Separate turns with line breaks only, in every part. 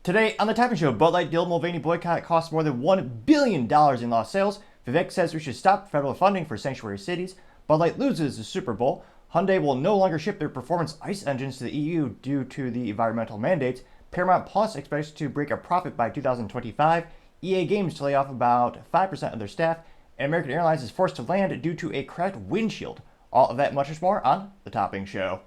Today on the Topping Show, Light Dylan Mulvaney boycott costs more than $1 billion in lost sales. Vivek says we should stop federal funding for sanctuary cities. Bud Light loses the Super Bowl. Hyundai will no longer ship their performance ICE engines to the EU due to the environmental mandates. Paramount Plus expects to break a profit by 2025. EA Games to lay off about 5% of their staff. And American Airlines is forced to land due to a cracked windshield. All of that and much more on the Topping Show.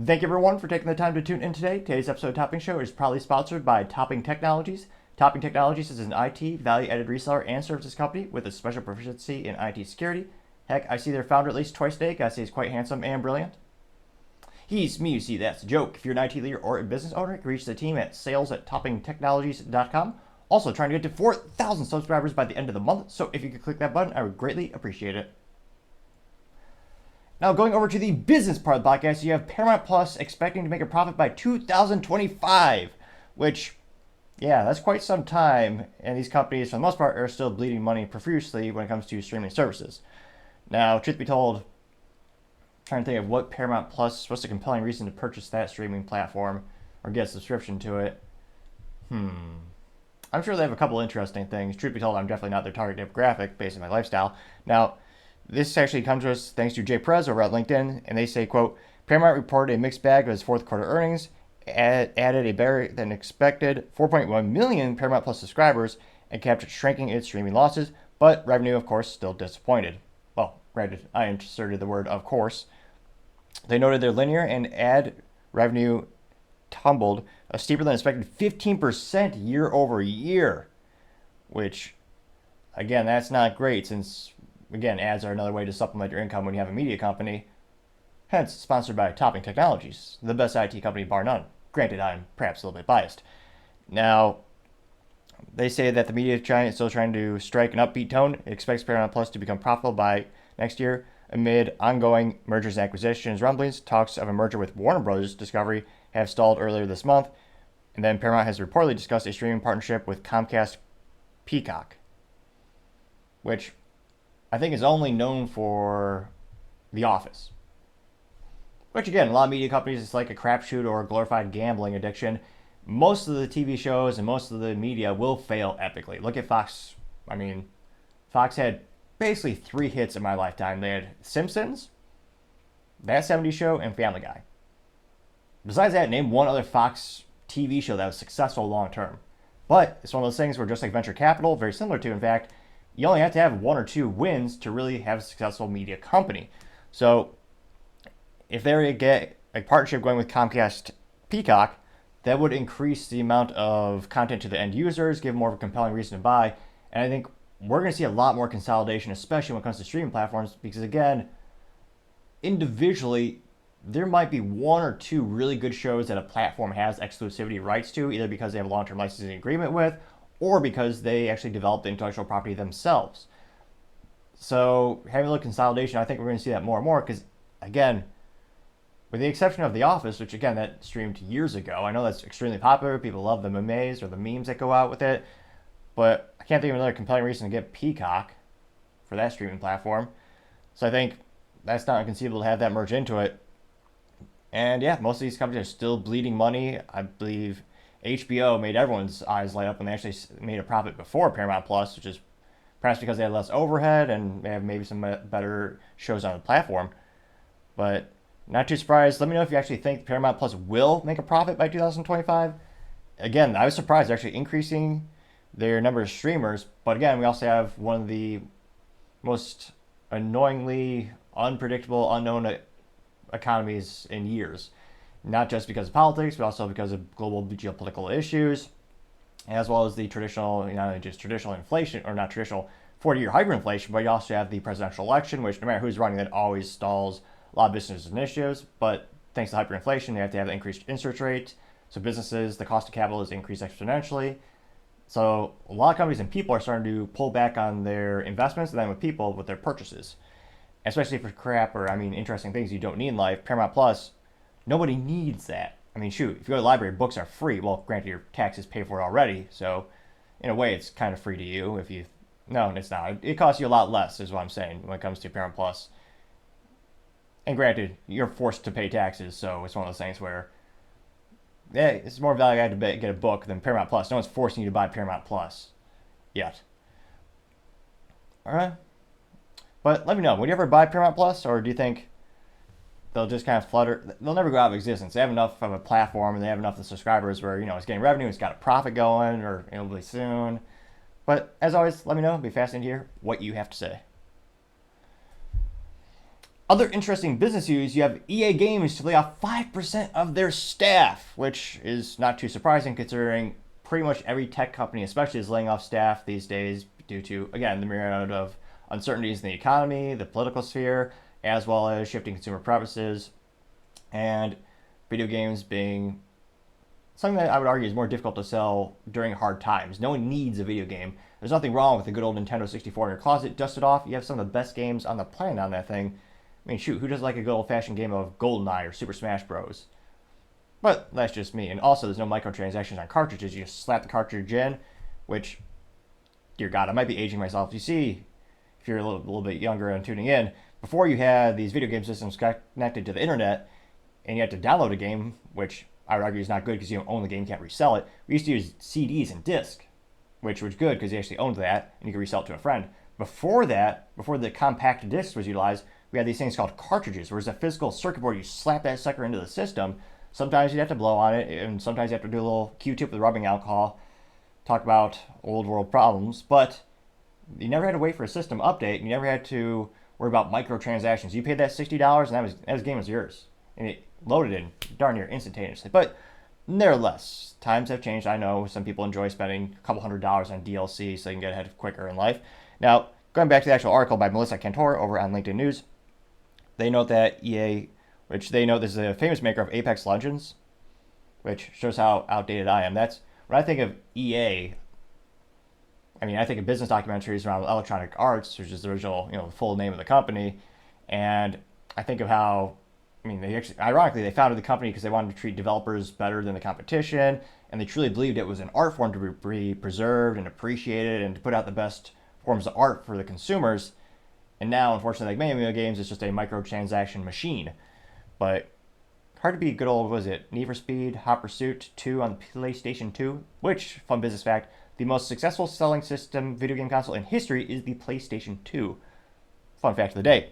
Thank you everyone for taking the time to tune in today. Today's episode of Topping Show is proudly sponsored by Topping Technologies. Topping Technologies is an IT value-added reseller and services company with a special proficiency in IT security. Heck, I see their founder at least twice a day. Gotta say he's quite handsome and brilliant. He's me, you see, that's a joke. If you're an IT leader or a business owner, you can reach the team at sales@toppingtechnologies.com. Also trying to get to 4,000 subscribers by the end of the month, so if you could click that button, I would greatly appreciate it. Now, going over to the business part of the podcast, you have Paramount Plus expecting to make a profit by 2025, which, yeah, that's quite some time. And these companies, for the most part, are still bleeding money profusely when it comes to streaming services. Now, truth be told, I'm trying to think of what Paramount Plus, what's the compelling reason to purchase that streaming platform or get a subscription to it? I'm sure they have a couple interesting things. Truth be told, I'm definitely not their target demographic based on my lifestyle. Now, this actually comes to us thanks to Jay Perez over at LinkedIn, and they say, quote, Paramount reported a mixed bag of its fourth quarter earnings, added a better than expected 4.1 million Paramount Plus subscribers, and kept shrinking its streaming losses, but revenue, of course, still disappointed. Well, granted, I inserted the word of course. They noted their linear and ad revenue tumbled a steeper than expected 15% year over year, which, again, that's not great since, again, ads are another way to supplement your income when you have a media company. Hence, sponsored by Topping Technologies, the best IT company bar none. Granted, I'm perhaps a little bit biased. Now, they say that the media giant is still trying to strike an upbeat tone. It expects Paramount Plus to become profitable by next year amid ongoing mergers and acquisitions rumblings. Talks of a merger with Warner Bros. Discovery have stalled earlier this month. And then Paramount has reportedly discussed a streaming partnership with Comcast Peacock, which I think is only known for The Office. Which, again, a lot of media companies, it's like a crapshoot or a glorified gambling addiction. Most of the TV shows and most of the media will fail epically. Look at Fox. I mean, Fox had basically 3 hits in my lifetime. They had Simpsons, That 70s Show, and Family Guy. Besides that, name one other Fox TV show that was successful long term. But it's one of those things where, just like venture capital, very similar to, in fact, you only have to have 1 or 2 wins to really have a successful media company. So if they were to get a partnership going with Comcast Peacock, that would increase the amount of content to the end users, give more of a compelling reason to buy. And I think we're going to see a lot more consolidation, especially when it comes to streaming platforms, because, again, individually, there might be 1 or 2 really good shows that a platform has exclusivity rights to, either because they have a long-term licensing agreement with, or because they actually developed the intellectual property themselves. So having a little consolidation, I think we're going to see that more and more because, again, with the exception of The Office, which, again, that streamed years ago. I know that's extremely popular. People love the memes or the memes that go out with it. But I can't think of another compelling reason to get Peacock for that streaming platform. So I think that's not inconceivable to have that merge into it. And yeah, most of these companies are still bleeding money. I believe HBO made everyone's eyes light up when they actually made a profit before Paramount Plus, which is perhaps because they had less overhead and they have maybe some better shows on the platform. But not too surprised. Let me know if you actually think Paramount Plus will make a profit by 2025. Again, I was surprised they're actually increasing their number of streamers. But again, we also have one of the most annoyingly unpredictable, unknown economies in years. Not just because of politics, but also because of global geopolitical issues, as well as the traditional, not only just traditional inflation, or not traditional 40-year hyperinflation, but you also have the presidential election, which no matter who's running it, always stalls a lot of business initiatives. But thanks to hyperinflation, they have to have an increased interest rate. So businesses, the cost of capital is increased exponentially. So a lot of companies and people are starting to pull back on their investments, and then with people, with their purchases. Especially for crap or, interesting things you don't need in life. Paramount Plus, nobody needs that. I mean, shoot, if you go to the library, books are free. Well, granted, your taxes pay for it already. So in a way, it's kind of free to you if you No, it's not. It costs you a lot less, is what I'm saying, when it comes to Paramount Plus. And granted, you're forced to pay taxes, so it's one of those things where, yeah, it's more value added to get a book than Paramount Plus. No one's forcing you to buy Paramount Plus yet. All right. But let me know, would you ever buy Paramount Plus, or do you think they'll just kind of flutter? They'll never go out of existence. They have enough of a platform, and they have enough of the subscribers where, it's getting revenue, it's got a profit going, or it'll be soon. But as always, let me know. It'll be fascinating to hear what you have to say. Other interesting business news, you have EA Games to lay off 5% of their staff, which is not too surprising considering pretty much every tech company, especially, is laying off staff these days due to, again, the myriad of uncertainties in the economy, the political sphere, as well as shifting consumer preferences, and video games being something that I would argue is more difficult to sell during hard times. No one needs a video game. There's nothing wrong with a good old Nintendo 64 in your closet. Dust it off. You have some of the best games on the planet on that thing. I mean, shoot, who doesn't like a good old-fashioned game of GoldenEye or Super Smash Bros? But that's just me. And also, there's no microtransactions on cartridges. You just slap the cartridge in, which, dear God, I might be aging myself. You see, if you're a little bit younger and tuning in, before you had these video game systems connected to the internet, and you had to download a game, which I would argue is not good because you don't own the game, can't resell it. We used to use CDs and disc, which was good because you actually owned that, and you could resell it to a friend. Before that, before the compact disc was utilized, we had these things called cartridges, where it's a physical circuit board. You slap that sucker into the system. Sometimes you'd have to blow on it, and sometimes you have to do a little Q-tip with rubbing alcohol, talk about old world problems, but you never had to wait for a system update. You never had to worry about microtransactions. You paid that $60, and that game was yours. And it loaded in darn near instantaneously. But nevertheless, times have changed. I know some people enjoy spending a couple $100s on DLC so they can get ahead quicker in life. Now, going back to the actual article by Melissa Cantor over on LinkedIn News, they note that EA, which they note this is a famous maker of Apex Legends, which shows how outdated I am. That's when I think of EA. I mean, I think of business documentaries around Electronic Arts, which is the original, the full name of the company, and I think of how, they actually, ironically, they founded the company because they wanted to treat developers better than the competition, and they truly believed it was an art form to be preserved and appreciated and to put out the best forms of art for the consumers. And now, unfortunately, like many video games, it's just a microtransaction machine. But hard to beat good old, was it, Need for Speed, Hot Pursuit 2 on the PlayStation 2, which, fun business fact, the most successful selling system video game console in history is the PlayStation 2. Fun fact of the day.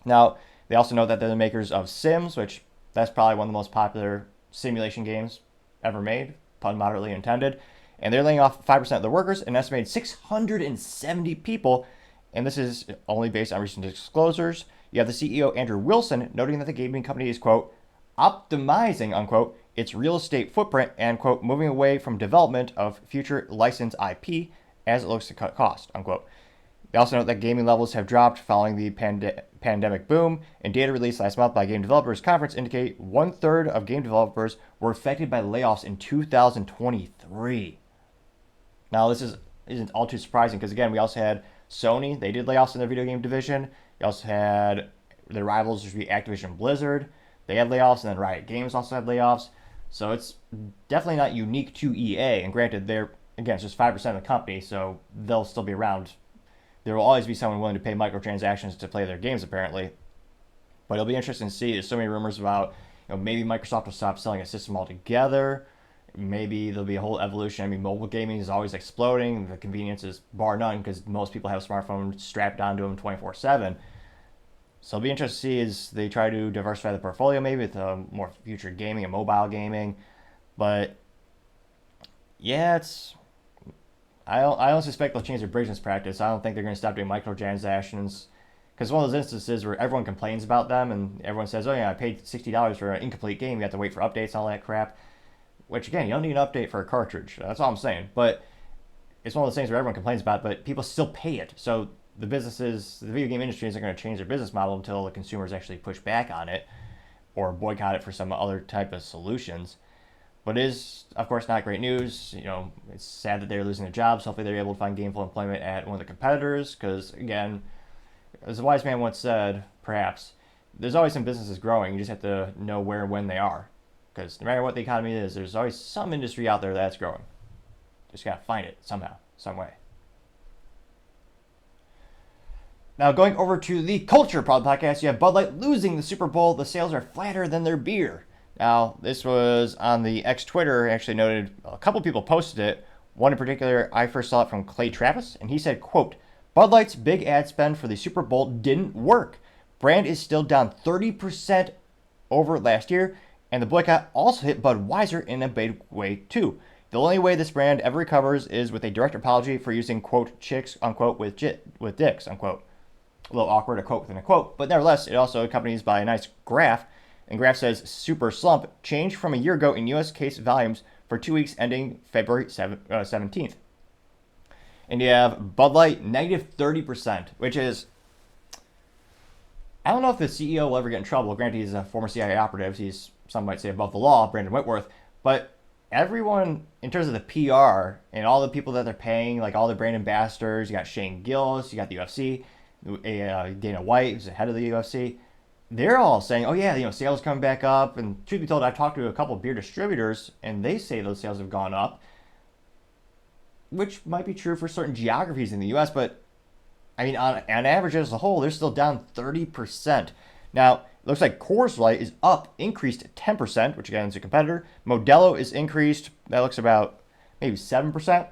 Now, they also know that they're the makers of Sims, which that's probably one of the most popular simulation games ever made, pun moderately intended. And they're laying off 5% of their workers, an estimated 670 people. And this is only based on recent disclosures. You have the CEO, Andrew Wilson, noting that the gaming company is, quote, optimizing, unquote, its real estate footprint and, quote, moving away from development of future licensed IP as it looks to cut costs, unquote. They also note that gaming levels have dropped following the pandemic boom, and data released last month by Game Developers Conference indicate 1/3 of game developers were affected by layoffs in 2023. Now, this isn't all too surprising because, again, we also had Sony. They did layoffs in their video game division. You also had their rivals, which would be Activision Blizzard. They had layoffs, and then Riot Games also had layoffs. So it's definitely not unique to EA. And granted, it's just 5% of the company, so they'll still be around. There will always be someone willing to pay microtransactions to play their games, apparently. But it'll be interesting to see. There's so many rumors about, maybe Microsoft will stop selling a system altogether. Maybe there'll be a whole evolution. Mobile gaming is always exploding. The convenience is bar none because most people have smartphones strapped onto them 24/7. So it'll be interesting to see as they try to diversify the portfolio, maybe with more future gaming and mobile gaming. But yeah, I don't suspect they'll change their business practice. I don't think they're going to stop doing microtransactions. Because one of those instances where everyone complains about them and everyone says, oh yeah, I paid $60 for an incomplete game. You have to wait for updates and all that crap. Which, again, you don't need an update for a cartridge. That's all I'm saying. But it's one of those things where everyone complains about it, but people still pay it. So the video game industry isn't going to change their business model until the consumers actually push back on it or boycott it for some other type of solutions. But it is, of course, not great news. It's sad that they're losing their jobs. Hopefully they're able to find gainful employment at one of the competitors because, again, as a wise man once said, perhaps, there's always some businesses growing. You just have to know where and when they are. Because no matter what the economy is, there's always some industry out there that's growing. Just got to find it somehow, some way. Now, going over to the Culture Pod podcast, you have Bud Light losing the Super Bowl. The sales are flatter than their beer. Now, this was on the X Twitter. Actually noted a couple people posted it. One in particular, I first saw it from Clay Travis, and he said, quote, Bud Light's big ad spend for the Super Bowl didn't work. Brand is still down 30% over last year, and the boycott also hit Budweiser in a big way too. The only way this brand ever recovers is with a direct apology for using, quote, chicks, unquote, with dicks, unquote. A little awkward, a quote within a quote, but nevertheless, it also accompanies by a nice graph. And graph says, super slump, changed from a year ago in U.S. case volumes for 2 weeks ending February 17th. And you have Bud Light, negative 30%, which is, I don't know if the CEO will ever get in trouble. Granted, he's a former CIA operative. He's, some might say, above the law, Brandon Whitworth. But everyone, in terms of the PR and all the people that they're paying, like all the brand ambassadors, you got Shane Gillis, you got the UFC, Dana White, who's the head of the UFC, they're all saying, oh yeah, sales coming back up. And truth be told, I've talked to a couple of beer distributors, and they say those sales have gone up, which might be true for certain geographies in the U.S., but I mean, on average as a whole, they're still down 30%. Now, it looks like Coors Light is up, increased 10%, which again is a competitor. Modelo is increased, that looks about maybe 7%,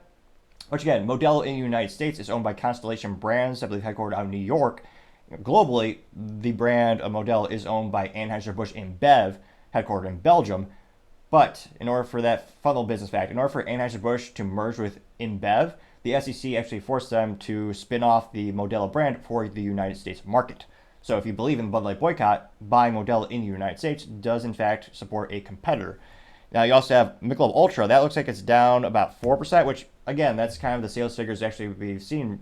which again, Modelo in the United States is owned by Constellation Brands, I believe headquartered out of New York. Globally, the brand of Modelo is owned by Anheuser-Busch InBev, headquartered in Belgium. But in order for that fun little business fact, in order for Anheuser-Busch to merge with InBev, the SEC actually forced them to spin off the Modelo brand for the United States market. So if you believe in the Bud Light boycott, buying Modelo in the United States does in fact support a competitor. Now you also have Michelob Ultra. That looks like it's down about 4%, which again, that's kind of the sales figures actually we've seen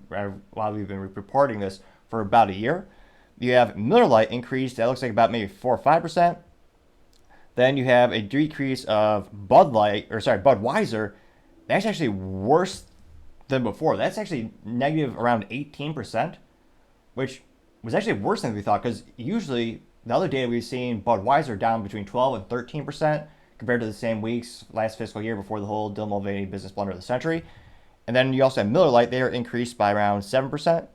while we've been reporting this for about a year. You have Miller Lite increased. That looks like about maybe 4 or 5%. Then you have a decrease of Budweiser. That's actually worse than before. That's actually negative around 18%, which was actually worse than we thought, because usually the other data we've seen Budweiser down between 12 and 13% compared to the same weeks last fiscal year before the whole Dylan Mulvaney business blunder of the century. And then you also have Miller Lite. They are increased by around 7%.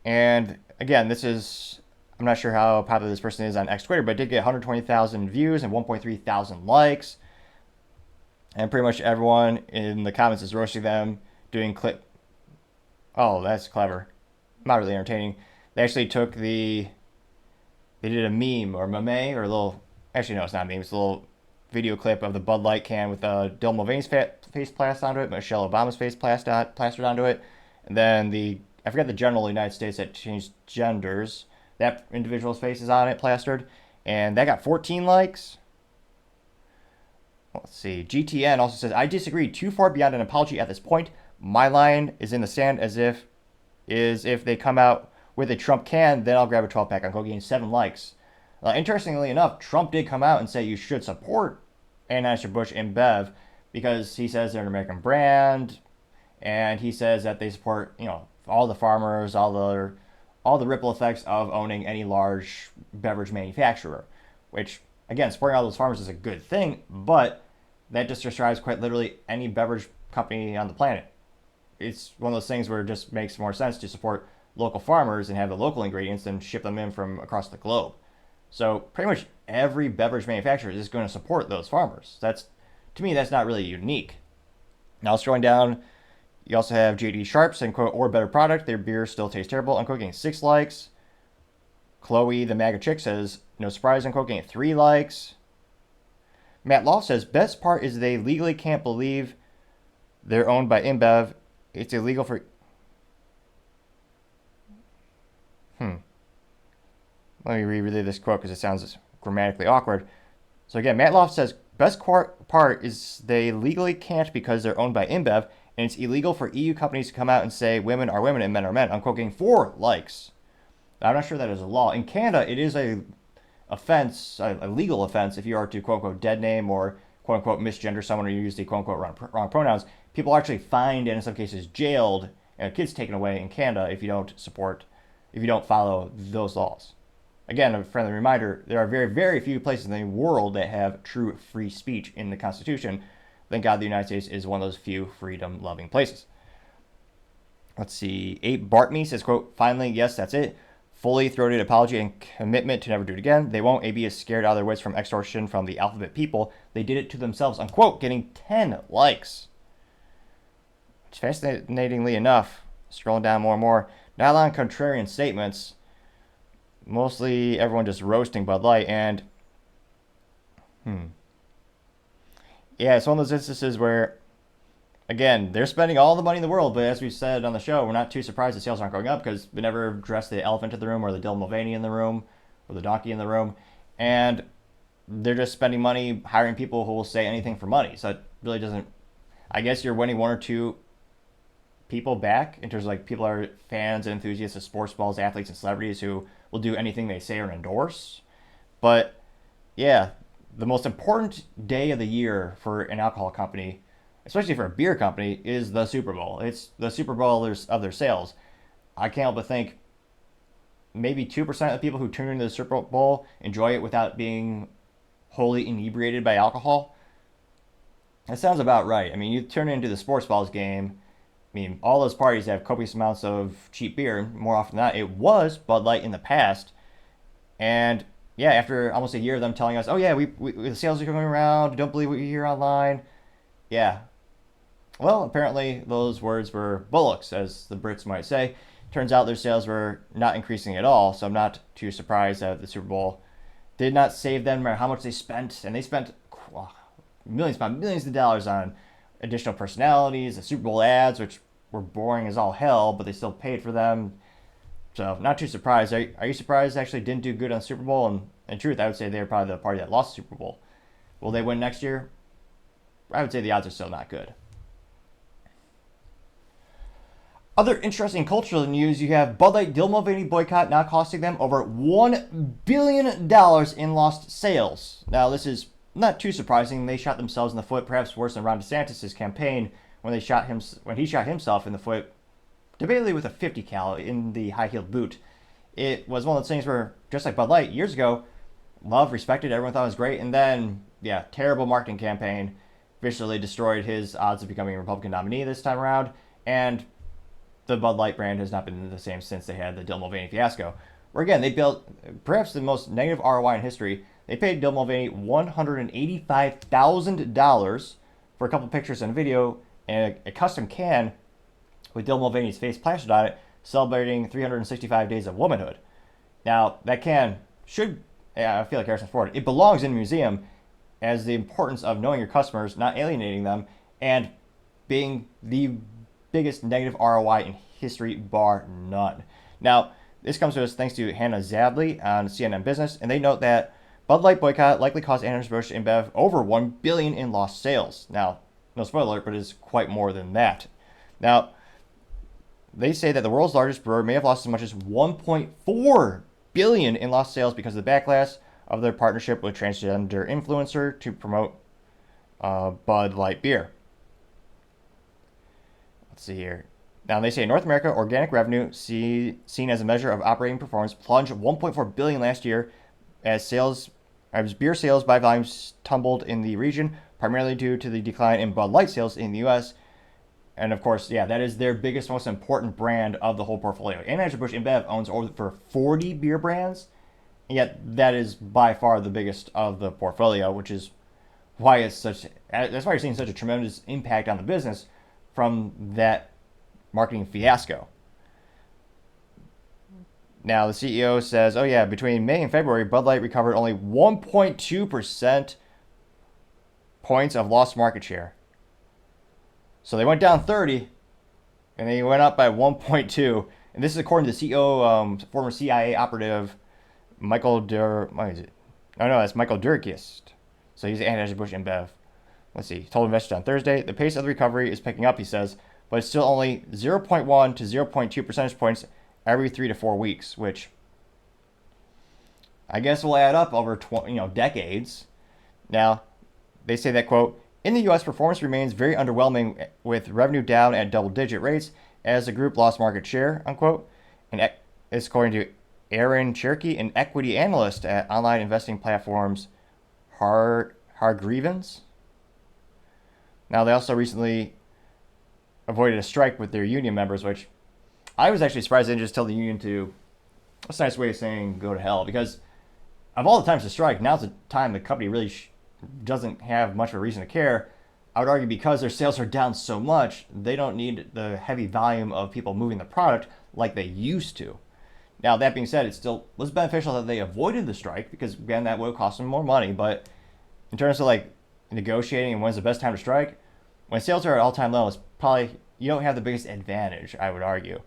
And again, I'm not sure how popular this person is on X Twitter, but it did get 120,000 views and 1.3 thousand likes. And pretty much everyone in the comments is roasting them, doing clip. Oh, that's clever. Not really entertaining. They actually they did a meme or meme or a little, actually no, it's not a meme, it's a little video clip of the Bud Light can with Dylan Mulvaney's face plastered onto it, Michelle Obama's face plastered onto it, and then I forget the general of the United States that changed genders. That individual's face is on it, plastered. And that got 14 likes. Let's see. GTN also says, I disagree. Too far beyond an apology at this point. My line is in the sand if they come out with a Trump can, then I'll grab a 12-pack. I'm going to gain 7 likes. Interestingly enough, Trump did come out and say you should support Anheuser-Busch InBev because he says they're an American brand, and he says that they support, all the farmers, all the ripple effects of owning any large beverage manufacturer, which, again, supporting all those farmers is a good thing, but that just describes quite literally any beverage company on the planet. It's one of those things where it just makes more sense to support local farmers and have the local ingredients than ship them in from across the globe. So pretty much every beverage manufacturer is going to support those farmers. To me, that's not really unique. Now, scrolling down, you also have JD Sharp saying, quote, or better product, their beer still tastes terrible, unquote, getting 6 likes. Chloe, the MAGA chick, says, no surprise, unquote, getting 3 likes. Matt Loft says, best part is they legally can't believe they're owned by InBev. It's illegal for... Let me reread this quote because it sounds grammatically awkward. So again, Matt Loft says, best part is they legally can't because they're owned by InBev, and it's illegal for EU companies to come out and say women are women and men are men. Unquote, getting 4 likes. I'm not sure that is a law. In Canada, it is a legal offense if you are to quote unquote dead name or quote unquote misgender someone or you use the quote unquote wrong pronouns. People are actually fined and in some cases jailed and kids taken away in Canada if you don't follow those laws. Again, a friendly reminder, there are very, very few places in the world that have true free speech in the Constitution. Thank God the United States is one of those few freedom-loving places. Let's see. 8 Bartme says, quote, finally, yes, that's it. Fully throated apology and commitment to never do it again. They won't. AB is scared out of their wits from extortion from the alphabet people. They did it to themselves, unquote, getting 10 likes. Which, fascinatingly enough, scrolling down more and more, not a lot of contrarian statements. Mostly everyone just roasting Bud Light. And, yeah, it's one of those instances where, again, they're spending all the money in the world, but as we said on the show, we're not too surprised the sales aren't going up because we never addressed the elephant in the room or the Dylan Mulvaney in the room or the donkey in the room. And they're just spending money hiring people who will say anything for money. So it really doesn't, I guess you're winning one or two people back in terms of like people are fans and enthusiasts of sports balls, athletes, and celebrities who will do anything they say or endorse. But yeah, the most important day of the year for an alcohol company, especially for a beer company, is the Super Bowl. It's the Super Bowl of their sales. I can't help but think maybe 2% of the people who tune into the Super Bowl enjoy it without being wholly inebriated by alcohol. That sounds about right. I mean, you turn into the sports balls game. I mean, all those parties have copious amounts of cheap beer. More often than not, it was Bud Light in the past. And yeah, after almost a year of them telling us, oh yeah, we the sales are coming around. Don't believe what you hear online. Yeah. Well, apparently those words were bullocks, as the Brits might say. Turns out their sales were not increasing at all, so I'm not too surprised that the Super Bowl did not save them no matter how much they spent. And they spent millions upon millions of dollars on additional personalities, the Super Bowl ads, which were boring as all hell, but they still paid for them. So not too surprised. Are you surprised they actually didn't do good on the Super Bowl? And in truth, I would say they're probably the party that lost the Super Bowl. Will they win next year? I would say the odds are still not good. Other interesting cultural news, you have Bud Light Dylan Mulvaney boycott now costing them over $1 billion in lost sales. Now, this is not too surprising. They shot themselves in the foot, perhaps worse than Ron DeSantis' campaign when he shot himself in the foot, debatably with a 50 cal in the high-heeled boot. It was one of those things where, just like Bud Light years ago, loved, respected, everyone thought it was great, and then, yeah, terrible marketing campaign visually destroyed his odds of becoming a Republican nominee this time around, and the Bud Light brand has not been the same since they had the Dylan Mulvaney fiasco. Where again, they built perhaps the most negative ROI in history. They paid Dylan Mulvaney $185,000 for a couple pictures and a video and a custom can with Dylan Mulvaney's face plastered on it, celebrating 365 days of womanhood. Now, that can I feel like Harrison Ford, it belongs in a museum as the importance of knowing your customers, not alienating them, and being the biggest negative ROI in history, bar none. Now, this comes to us thanks to Hannah Zadley on CNN Business, and they note that Bud Light boycott likely cost Anheuser-Busch InBev over $1 billion in lost sales. Now, no spoiler alert, but it is quite more than that. Now, they say that the world's largest brewer may have lost as much as $1.4 billion in lost sales because of the backlash of their partnership with transgender influencer to promote Bud Light beer. Let's see here. Now they say in North America, organic revenue, seen as a measure of operating performance, plunged $1.4 billion last year as beer sales by volumes tumbled in the region, primarily due to the decline in Bud Light sales in the U.S. And of course, yeah, that is their biggest, most important brand of the whole portfolio. Anheuser-Busch InBev owns over 40 beer brands, and yet that is by far the biggest of the portfolio, which is why that's why you're seeing such a tremendous impact on the business from that marketing fiasco. Now, the CEO says, oh yeah, between May and February, Bud Light recovered only 1.2% points of lost market share. So they went down 30, and they went up by 1.2. And this is according to the CEO, former CIA operative, Michael that's Michael Durkist. So he's Anheuser-Busch InBev. Let's see, he told investors on Thursday, the pace of the recovery is picking up, he says, but it's still only 0.1 to 0.2 percentage points every 3 to 4 weeks, which I guess will add up over decades. Now, they say that, quote, in the U.S., performance remains very underwhelming with revenue down at double-digit rates as the group lost market share, unquote. And it's according to Aaron Cherokee, an equity analyst at online investing platforms Hargreavens. Now, they also recently avoided a strike with their union members, which I was actually surprised they didn't just tell the union to, what's a nice way of saying go to hell, because of all the times to strike, now's the time the company really doesn't have much of a reason to care. I would argue because their sales are down so much, they don't need the heavy volume of people moving the product like they used to. Now, that being said, it still was beneficial that they avoided the strike because, again, that would cost them more money. But in terms of like negotiating and when's the best time to strike, when sales are at all-time lows, probably you don't have the biggest advantage, I would argue.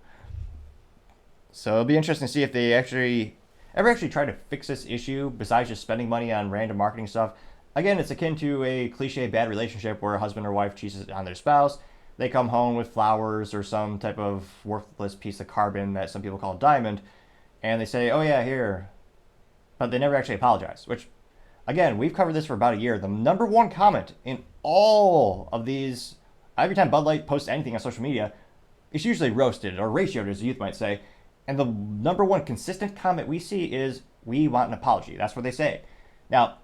So it'll be interesting to see if they ever try to fix this issue besides just spending money on random marketing stuff. Again, it's akin to a cliche bad relationship where a husband or wife cheats on their spouse. They come home with flowers or some type of worthless piece of carbon that some people call a diamond, and they say, oh yeah, here. But they never actually apologize, which, again, we've covered this for about a year. The number one comment in all of these, every time Bud Light posts anything on social media, it's usually roasted or ratioed, as the youth might say. And the number one consistent comment we see is, we want an apology. That's what they say. Now,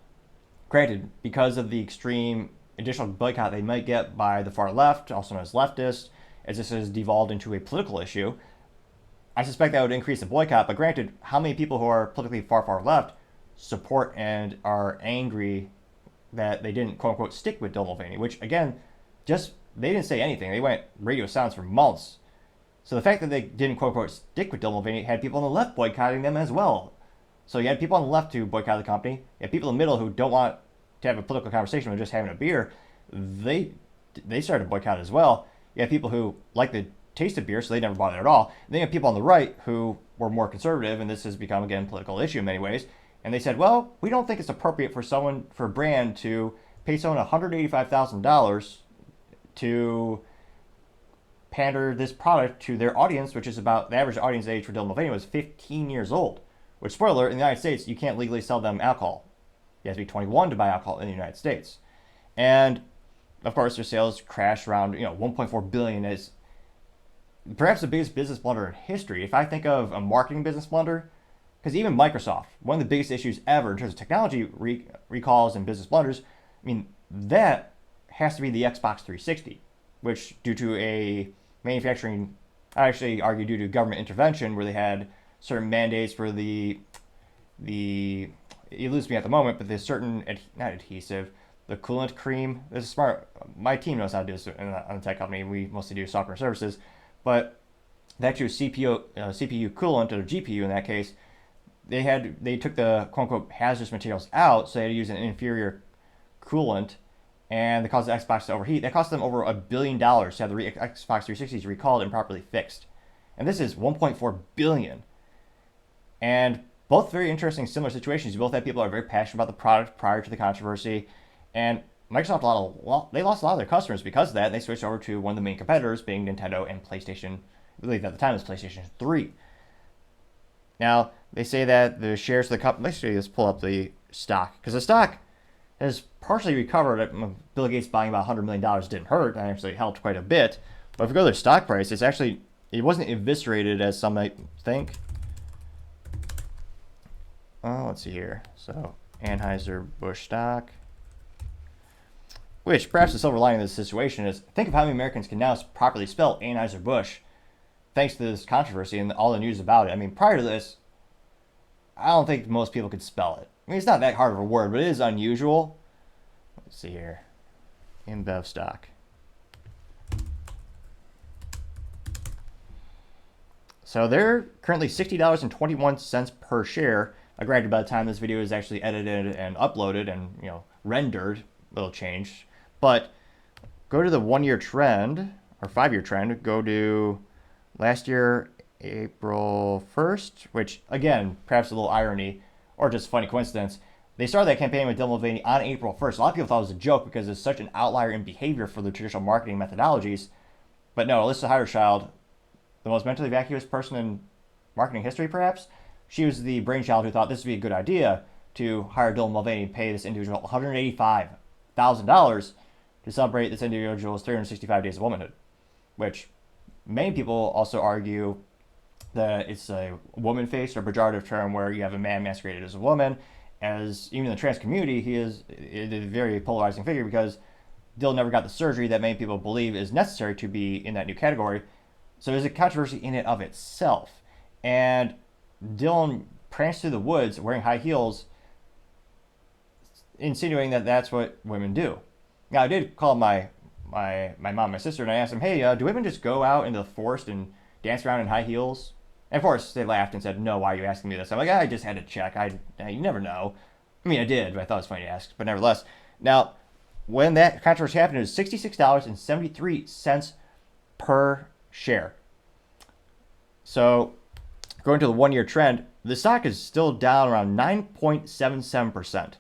granted, because of the extreme additional boycott they might get by the far left, also known as leftists, as this has devolved into a political issue, I suspect that would increase the boycott. But granted, how many people who are politically far left support and are angry that they didn't, quote unquote, stick with Dylan Mulvaney, which, again, they didn't say anything. They went radio silence for months. So the fact that they didn't, quote unquote, stick with Dylan Mulvaney had people on the left boycotting them as well. So you had people on the left who boycott the company. You had people in the middle who don't want to have a political conversation with just having a beer. They started to boycott as well. You had people who like the taste of beer, so they never bought it at all. And then you have people on the right who were more conservative, and this has become, again, a political issue in many ways. And they said, well, we don't think it's appropriate for a brand to pay someone $185,000 to pander this product to their audience, which is about, the average audience age for Dylan Mulvaney was 15 years old. Which, spoiler alert, in the United States, you can't legally sell them alcohol. You have to be 21 to buy alcohol in the United States. And, of course, their sales crashed around, $1.4 billion is perhaps the biggest business blunder in history. If I think of a marketing business blunder, because even Microsoft, one of the biggest issues ever in terms of technology recalls and business blunders, I mean, that has to be the Xbox 360, which due to a manufacturing, I actually argue due to government intervention where they had certain mandates for the it eludes me at the moment, but there's certain, not adhesive, the coolant cream. This is smart. My team knows how to do this on the tech company. We mostly do software services. But the actual CPU coolant, or GPU in that case, they took the quote-unquote hazardous materials out, so they had to use an inferior coolant, and they caused the Xbox to overheat. That cost them over $1 billion to have the Xbox 360s recalled and properly fixed. And this is $1.4 billion. And both very interesting, similar situations. You both had people who are very passionate about the product prior to the controversy. And Microsoft, they lost a lot of their customers because of that. And they switched over to one of the main competitors, being Nintendo and PlayStation. I believe at the time it was PlayStation 3. Now, they say that the shares of the company, let's pull up the stock. Because the stock has partially recovered. Bill Gates buying about $100 million didn't hurt. That actually helped quite a bit. But if you go to their stock price, it wasn't eviscerated as some might think. Let's see here. So, Anheuser-Busch stock. Which, perhaps the silver lining of this situation is, think of how many Americans can now properly spell Anheuser-Busch thanks to this controversy and all the news about it. I mean, prior to this, I don't think most people could spell it. I mean, it's not that hard of a word, but it is unusual. Let's see here. InBev stock. So they're currently $60.21 per share. Granted, by the time this video is actually edited and uploaded and rendered, it'll change. But go to the 1-year trend or 5-year trend. Go to last year, April 1st, which again, perhaps a little irony or just funny coincidence. They started that campaign with Dylan Mulvaney on April 1st. A lot of people thought it was a joke because it's such an outlier in behavior for the traditional marketing methodologies. But no, Alyssa Heiderchild, the most mentally vacuous person in marketing history, perhaps, she was the brainchild who thought this would be a good idea to hire Dylan Mulvaney and pay this individual $185,000 to celebrate this individual's 365 days of womanhood, which many people also argue that it's a woman-faced or pejorative term where you have a man masqueraded as a woman. As even in the trans community, he is a very polarizing figure because Dylan never got the surgery that many people believe is necessary to be in that new category. So there's a controversy in and of itself. And Dylan pranced through the woods wearing high heels, insinuating that that's what women do. Now, I did call my mom and my sister, and I asked them, hey, do women just go out into the forest and dance around in high heels? And of course, they laughed and said, no, why are you asking me this? I'm like, I just had to check. You never know. I mean, I did, but I thought it was funny to ask. But nevertheless, now, when that controversy happened, it was $66.73 per share. So, going to the 1 year trend, the stock is still down around 9.77%.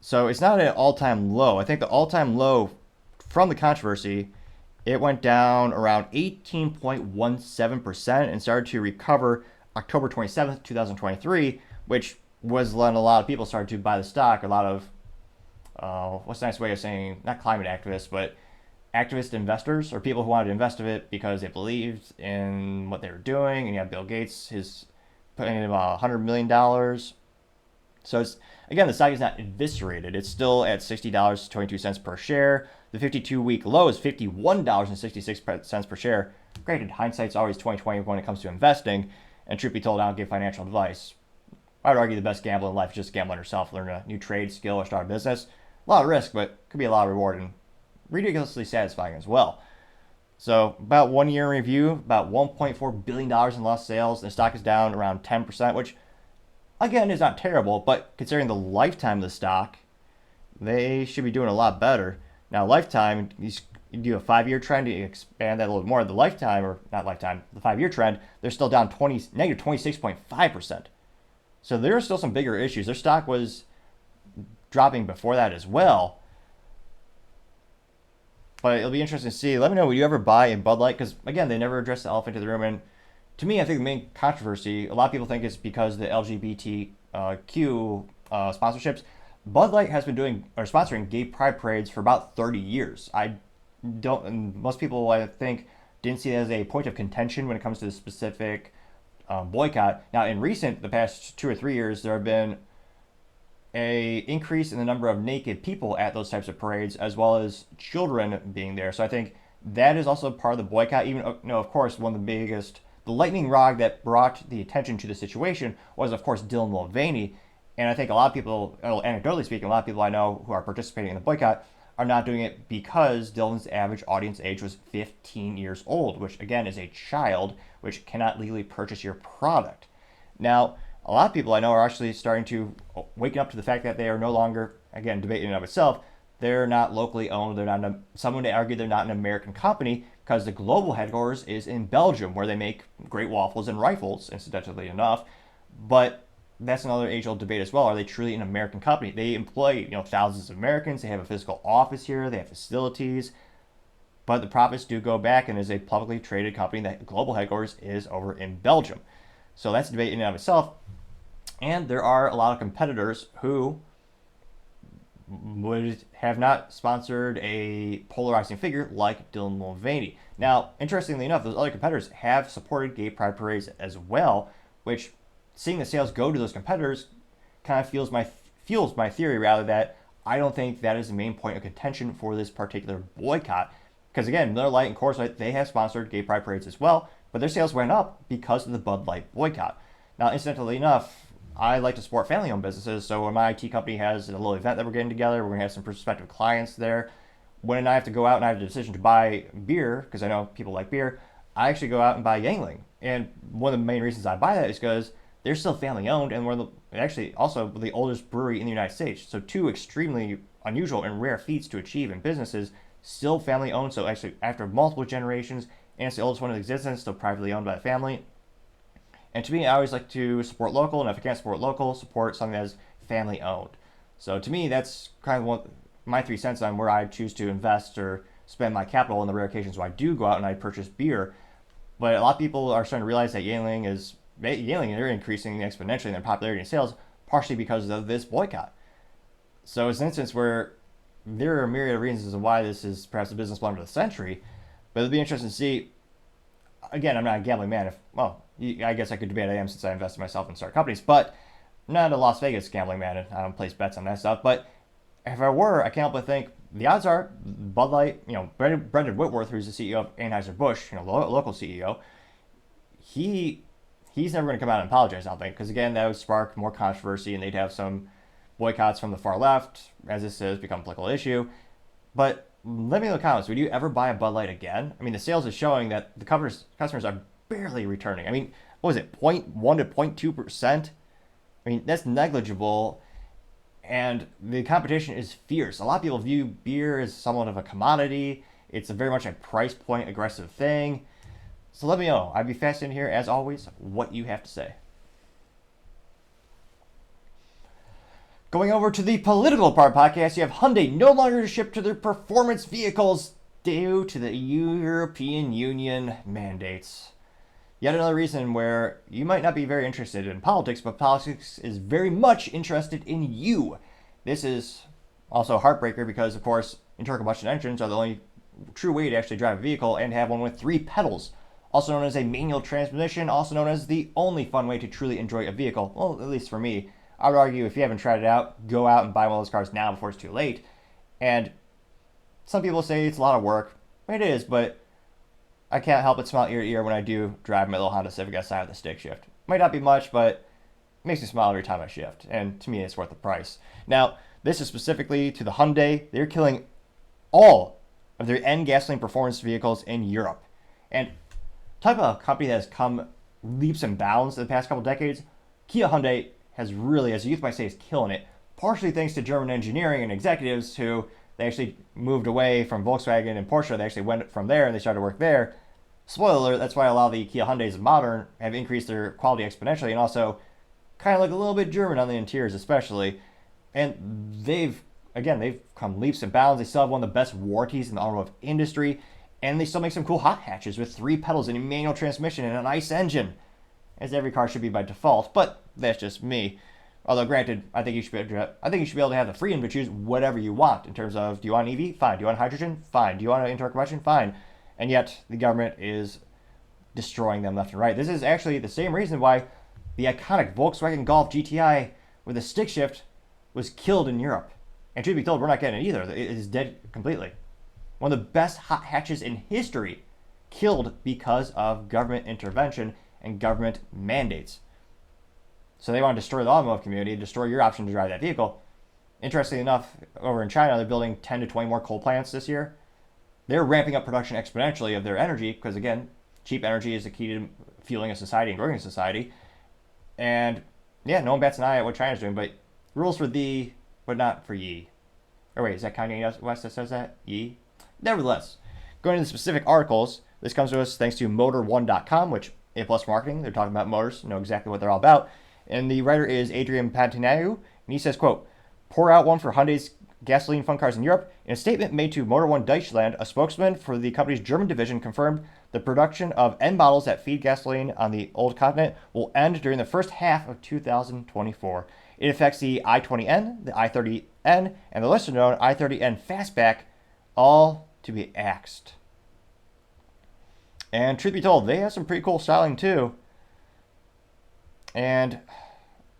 So it's not at an all-time low. I think the all-time low from the controversy, it went down around 18.17% and started to recover October 27th, 2023, which was when a lot of people started to buy the stock. A lot of, what's a nice way of saying, not climate activists, but activist investors, or people who wanted to invest in it because they believed in what they were doing. And you have Bill Gates, his putting in about $100 million. So it's, again, the stock is not eviscerated. It's still at $60.22 per share. The 52-week low is $51.66 per share. Granted, hindsight's always 20/20 when it comes to investing. And truth be told, I don't give financial advice. I would argue the best gamble in life is just gambling yourself. Learn a new trade, skill, or start a business. A lot of risk, but could be a lot of reward and ridiculously satisfying as well. So about 1 year in review, about $1.4 billion in lost sales. The stock is down around 10%, which again is not terrible, but considering the lifetime of the stock, they should be doing a lot better. Now, lifetime, you do a 5 year trend, you expand that a little bit more. The lifetime, or not lifetime, the 5 year trend, they're still down negative 26.5%. So there are still some bigger issues. Their stock was dropping before that as well. But it'll be interesting to see. Let me know, will you ever buy in Bud Light? Because, again, they never addressed the elephant in the room. And to me, I think the main controversy, a lot of people think it's because of the LGBTQ sponsorships. Bud Light has been doing or sponsoring gay pride parades for about 30 years. And most people, I think, didn't see it as a point of contention when it comes to the specific boycott. Now, in the past 2 or 3 years, there have been a increase in the number of naked people at those types of parades, as well as children being there. So I think that is also part of the boycott. Even, of course, one of the lightning rod that brought the attention to the situation was, of course, Dylan Mulvaney. And I think a lot of people, anecdotally speaking, a lot of people I know who are participating in the boycott are not doing it because Dylan's average audience age was 15 years old, which, again, is a child, which cannot legally purchase your product. Now, a lot of people I know are actually starting to wake up to the fact that they are no longer, again, debate in and of itself, they're not locally owned. Someone would argue they're not an American company because the global headquarters is in Belgium, where they make great waffles and rifles, incidentally enough. But that's another age-old debate as well. Are they truly an American company? They employ, thousands of Americans. They have a physical office here. They have facilities. But the profits do go back and is a publicly traded company that global headquarters is over in Belgium. So that's a debate in and of itself. And there are a lot of competitors who would have not sponsored a polarizing figure like Dylan Mulvaney. Now, interestingly enough, those other competitors have supported gay pride parades as well, which, seeing the sales go to those competitors, kind of fuels my theory, rather, that I don't think that is the main point of contention for this particular boycott. Because again, Miller Lite and Coors Light, they have sponsored gay pride parades as well, but their sales went up because of the Bud Light boycott. Now, incidentally enough, I like to support family-owned businesses, so when my IT company has a little event that we're getting together, we're going to have some prospective clients there. When I have to go out and I have the decision to buy beer, because I know people like beer, I actually go out and buy Yangling. And one of the main reasons I buy that is because they're still family-owned, and we're actually also the oldest brewery in the United States. So two extremely unusual and rare feats to achieve in businesses, still family-owned, so actually after multiple generations, and it's the oldest one in existence, still privately owned by the family. And to me, I always like to support local, and if I can't support local, support something that is family-owned. So to me, that's kind of my 3 cents on where I choose to invest or spend my capital on the rare occasions where I do go out and I purchase beer. But a lot of people are starting to realize that Yangling they're increasing exponentially in their popularity and sales, partially because of this boycott. So it's an instance where there are a myriad of reasons as to why this is perhaps the business blunder of the century. But it'll be interesting to see. Again, I'm not a gambling man. I guess I could debate I am, since I invested myself in start companies, but I'm not a Las Vegas gambling man, and I don't place bets on that stuff. But if I were, I can't help but think the odds are Bud Light, Brendan Whitworth, who's the CEO of Anheuser-Busch, local CEO, he's never going to come out and apologize, I don't think, because again, that would spark more controversy and they'd have some boycotts from the far left, as this has become a political issue. But let me know in the comments, would you ever buy a Bud Light again? I mean, the sales is showing that the customers are barely returning. I mean, what was it, 0.1 to 0.2%? I mean, that's negligible, and the competition is fierce. A lot of people view beer as somewhat of a commodity. It's a very much a price point aggressive thing. So let me know. I'd be fascinated here, as always, what you have to say. Going over to the political part podcast, you have Hyundai no longer to ship to their performance vehicles due to the European Union mandates. Yet another reason where you might not be very interested in politics, but politics is very much interested in you. This is also a heartbreaker because, of course, internal combustion engines are the only true way to actually drive a vehicle and have one with 3 pedals, also known as a manual transmission, also known as the only fun way to truly enjoy a vehicle. Well, at least for me. I would argue if you haven't tried it out, go out and buy one of those cars now before it's too late. And some people say it's a lot of work. It is, but I can't help but smile ear to ear when I do drive my little Honda Civic Si with a stick shift. Might not be much, but it makes me smile every time I shift. And to me, it's worth the price. Now, this is specifically to the Hyundai. They're killing all of their end gasoline performance vehicles in Europe. And type of a company that has come leaps and bounds in the past couple decades, Kia Hyundai has really, as the youth might say, is killing it, partially thanks to German engineering and executives who they actually moved away from Volkswagen and Porsche. They actually went from there and they started to work there. Spoiler alert, that's why a lot of the Kia Hyundais modern have increased their quality exponentially and also kind of look a little bit German on the interiors especially. And they've come leaps and bounds. They still have one of the best warranties in the automotive industry. And they still make some cool hot hatches with 3 pedals and a manual transmission and an ICE engine, as every car should be by default. But that's just me. Although, granted, I think you should be able to have the freedom to choose whatever you want in terms of, do you want an EV? Fine. Do you want hydrogen? Fine. Do you want an internal combustion? Fine. And yet, the government is destroying them left and right. This is actually the same reason why the iconic Volkswagen Golf GTI with a stick shift was killed in Europe. And truth be told, we're not getting it either. It is dead completely. One of the best hot hatches in history, killed because of government intervention and government mandates. So they want to destroy the automotive community, destroy your option to drive that vehicle. Interestingly enough, over in China, they're building 10 to 20 more coal plants this year. They're ramping up production exponentially of their energy because, again, cheap energy is the key to fueling a society and growing a society. And, yeah, no one bats an eye at what China's doing, but rules for thee, but not for ye. Or wait, is that Kanye West that says that? Ye? Nevertheless, going into the specific articles, this comes to us thanks to Motor1.com, which A+ Marketing, they're talking about motors, know exactly what they're all about. And the writer is Adrian Pantinau, and he says, quote, pour out one for Hyundai's gasoline fun cars in Europe. In a statement made to Motor 1 Deutschland, a spokesman for the company's German division confirmed the production of N models that feed gasoline on the old continent will end during the first half of 2024. It affects the i20N, the i30N, and the lesser known i30N Fastback, all to be axed. And truth be told, they have some pretty cool styling too. And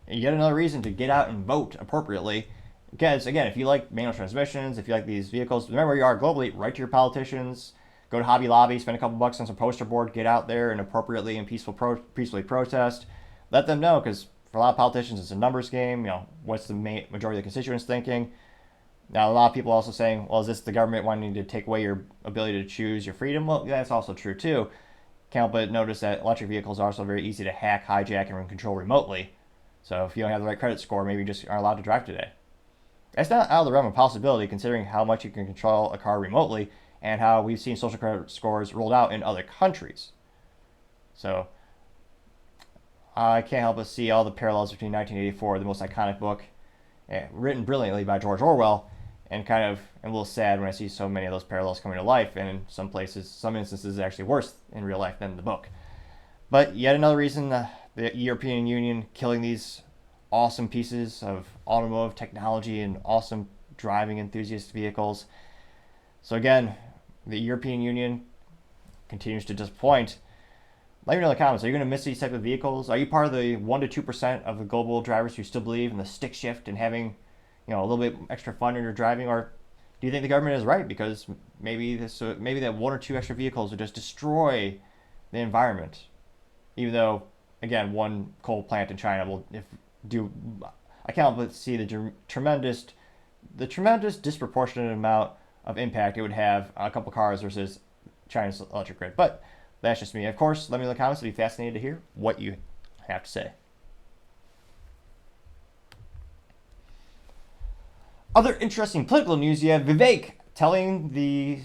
yet another reason to get out and vote appropriately. Because, again, if you like manual transmissions, if you like these vehicles, remember where you are globally, write to your politicians, go to Hobby Lobby, spend a couple bucks on some poster board, get out there and appropriately and peacefully protest. Let them know, because for a lot of politicians, it's a numbers game. What's the majority of the constituents thinking? Now, a lot of people are also saying, well, is this the government wanting to take away your ability to choose your freedom? Well, that's also true, too. Can't help but notice that electric vehicles are also very easy to hack, hijack, and control remotely. So if you don't have the right credit score, maybe you just aren't allowed to drive today. That's not out of the realm of possibility, considering how much you can control a car remotely and how we've seen social credit scores rolled out in other countries. So I can't help but see all the parallels between 1984, the most iconic book, written brilliantly by George Orwell, and kind of I'm a little sad when I see so many of those parallels coming to life, and in some instances, actually worse in real life than the book. But yet another reason the European Union killing these awesome pieces of automotive technology and awesome driving enthusiast vehicles. So again, the European Union continues to disappoint. Let me know in the comments, are you going to miss these type of vehicles? Are you part of the 1% to 2% of the global drivers who still believe in the stick shift and having a little bit extra fun in your driving? Or do you think the government is right? Because maybe that one or two extra vehicles would just destroy the environment, even though, again, one coal plant in China will do. I can't but see the tremendous disproportionate amount of impact it would have on a couple cars versus China's electric grid. But that's just me. Of course, let me know in the comments. I'd be fascinated to hear what you have to say. Other interesting political news, you have Vivek telling the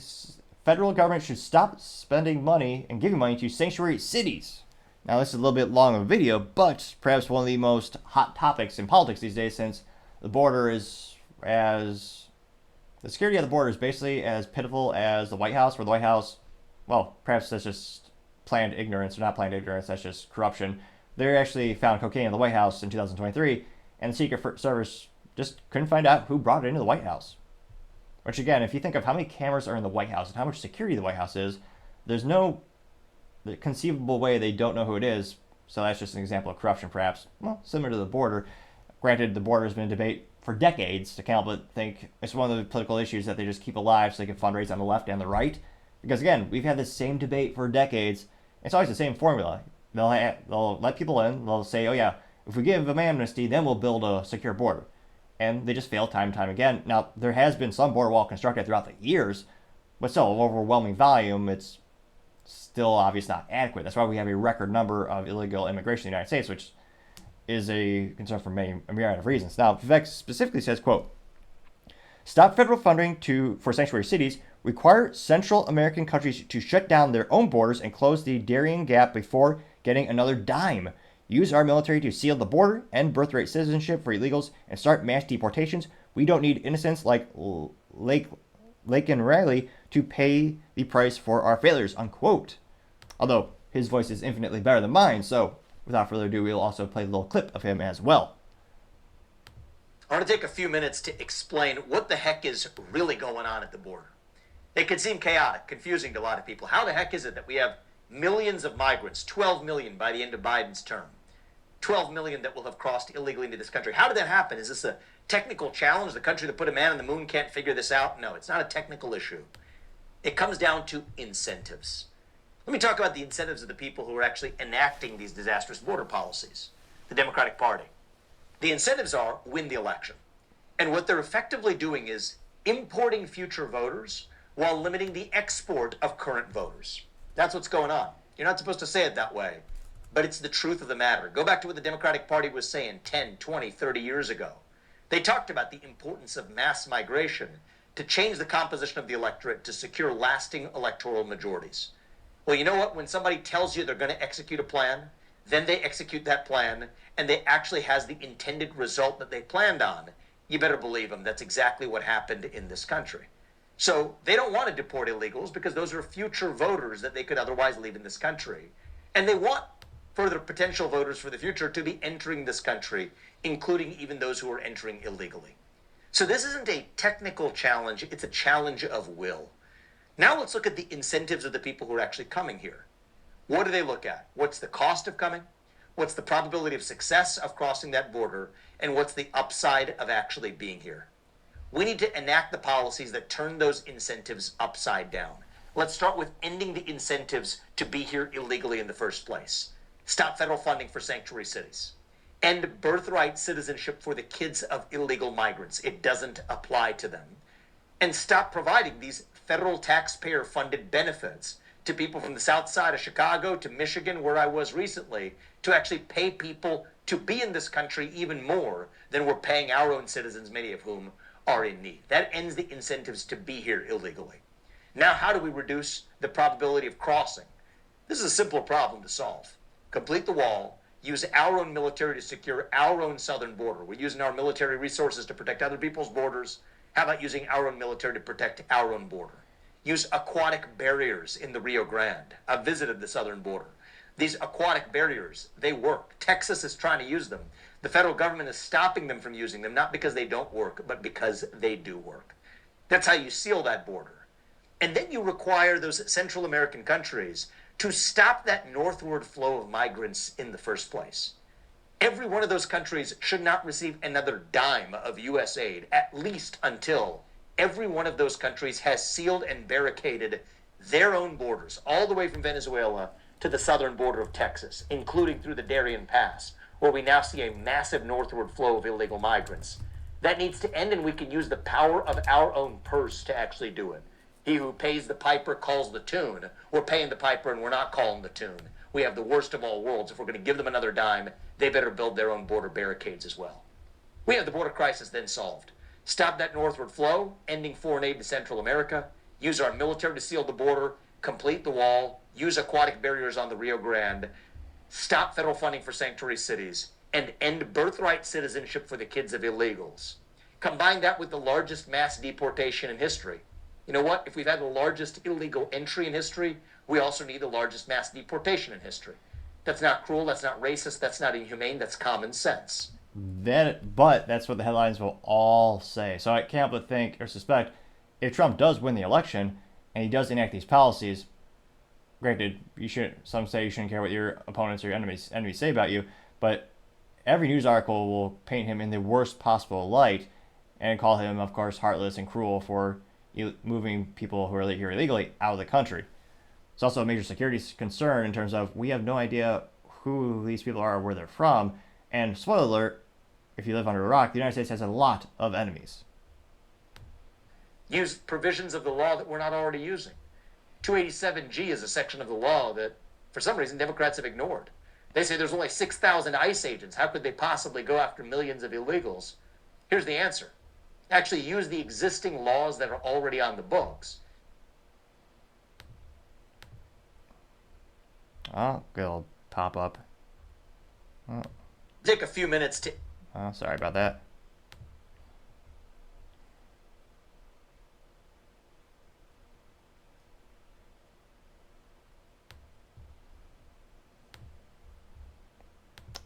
federal government should stop spending money and giving money to sanctuary cities. Now, this is a little bit long of a video, but perhaps one of the most hot topics in politics these days, since the border is the security of the border is basically as pitiful as the White House, where the White House, well, perhaps that's just planned ignorance, or not planned ignorance, that's just corruption. They actually found cocaine in the White House in 2023, and the Secret Service just couldn't find out who brought it into the White House. Which, again, if you think of how many cameras are in the White House and how much security the White House is, there's no conceivable way they don't know who it is. So that's just an example of corruption, perhaps. Well, similar to the border. Granted, the border has been a debate for decades. I can't but think it's one of the political issues that they just keep alive so they can fundraise on the left and the right. Because, again, we've had this same debate for decades. It's always the same formula. They'll let people in. They'll say, oh, yeah, if we give them amnesty, then we'll build a secure border. And they just fail time and time again. Now, there has been some border wall constructed throughout the years, but still, of overwhelming volume, it's still obviously not adequate. That's why we have a record number of illegal immigration in the United States, which is a concern for a myriad of reasons. Now, Vivek specifically says, quote, stop federal funding for sanctuary cities, require Central American countries to shut down their own borders and close the Darien Gap before getting another dime. Use our military to seal the border, end birthright citizenship for illegals, and start mass deportations. We don't need innocents like Lake and Riley to pay the price for our failures, unquote. Although his voice is infinitely better than mine, so without further ado, we'll also play a little clip of him as well.
I want to take a few minutes to explain what the heck is really going on at the border. It can seem chaotic, confusing to a lot of people. How the heck is it that we have millions of migrants, 12 million by the end of Biden's term, 12 million that will have crossed illegally into this country? How did that happen? Is this a technical challenge? The country that put a man on the moon can't figure this out? No, it's not a technical issue. It comes down to incentives. Let me talk about the incentives of the people who are actually enacting these disastrous border policies, the Democratic Party. The incentives are win the election. And what they're effectively doing is importing future voters while limiting the export of current voters. That's what's going on. You're not supposed to say it that way, but it's the truth of the matter. Go back to what the Democratic Party was saying 10, 20, 30 years ago. They talked about the importance of mass migration to change the composition of the electorate to secure lasting electoral majorities. Well, you know what? When somebody tells you they're going to execute a plan, then they execute that plan, and they actually has the intended result that they planned on, you better believe them. That's exactly what happened in this country. So they don't want to deport illegals because those are future voters that they could otherwise leave in this country. And they want further potential voters for the future to be entering this country, including even those who are entering illegally. So this isn't a technical challenge, it's a challenge of will. Now let's look at the incentives of the people who are actually coming here. What do they look at? What's the cost of coming? What's the probability of success of crossing that border? And what's the upside of actually being here? We need to enact the policies that turn those incentives upside down. Let's start with ending the incentives to be here illegally in the first place. Stop federal funding for sanctuary cities. End birthright citizenship for the kids of illegal migrants. It doesn't apply to them. And stop providing these federal taxpayer-funded benefits to people from the south side of Chicago to Michigan, where I was recently, to actually pay people to be in this country even more than we're paying our own citizens, many of whom are in need. That ends the incentives to be here illegally. Now, how do we reduce the probability of crossing? This is a simple problem to solve. Complete the wall, use our own military to secure our own southern border. We're using our military resources to protect other people's borders. How about using our own military to protect our own border? Use aquatic barriers in the Rio Grande. I've visited the southern border. These aquatic barriers, they work. Texas is trying to use them. The federal government is stopping them from using them, not because they don't work, but because they do work. That's how you seal that border. And then you require those Central American countries to stop that northward flow of migrants in the first place. Every one of those countries should not receive another dime of U.S. aid, at least until Every one of those countries has sealed and barricaded their own borders, all the way from Venezuela to the southern border of Texas, including through the Darien Pass, where we now see a massive northward flow of illegal migrants. That needs to end, and we can use the power of our own purse to actually do it. He who pays the piper calls the tune. We're paying the piper and we're not calling the tune. We have the worst of all worlds. If we're going to give them another dime, they better build their own border barricades as well. We have the border crisis then solved. Stop that northward flow, ending foreign aid to Central America, use our military to seal the border, complete the wall, use aquatic barriers on the Rio Grande, stop federal funding for sanctuary cities, and end birthright citizenship for the kids of illegals. Combine that with the largest mass deportation in history. You know what? If we've had the largest illegal entry in history, we also need the largest mass deportation in history. That's not cruel, that's not racist, that's not inhumane, that's common sense.
But that's what the headlines will all say. So I can't but think or suspect if Trump does win the election and he does enact these policies, granted, some say you shouldn't care what your opponents or your enemies say about you, but every news article will paint him in the worst possible light and call him, of course, heartless and cruel for moving people who are here illegally out of the country. It's also a major security concern in terms of we have no idea who these people are or where they're from. And spoiler alert, if you live under a rock, the United States has a lot of enemies.
Use provisions of the law that we're not already using. 287G is a section of the law that, for some reason, Democrats have ignored. They say there's only 6,000 ICE agents. How could they possibly go after millions of illegals? Here's the answer. Actually use the existing laws that are already on the books.
Oh, good old pop-up. Oh.
Take a few minutes to...
Oh, sorry about that.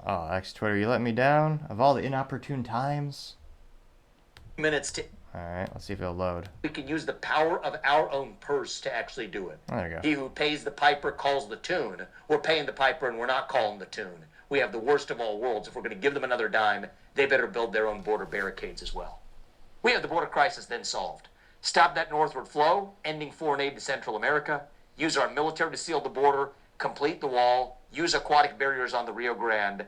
Oh, X Twitter, you let me down? Of all the inopportune times?
Minutes to...
Alright, let's see if it'll load.
We can use the power of our own purse to actually do it.
Oh, there you go.
He who pays the piper calls the tune. We're paying the piper and we're not calling the tune. We have the worst of all worlds. If we're going to give them another dime, they better build their own border barricades as well. We have the border crisis then solved. Stop that northward flow, ending foreign aid to Central America, use our military to seal the border, complete the wall, use aquatic barriers on the Rio Grande,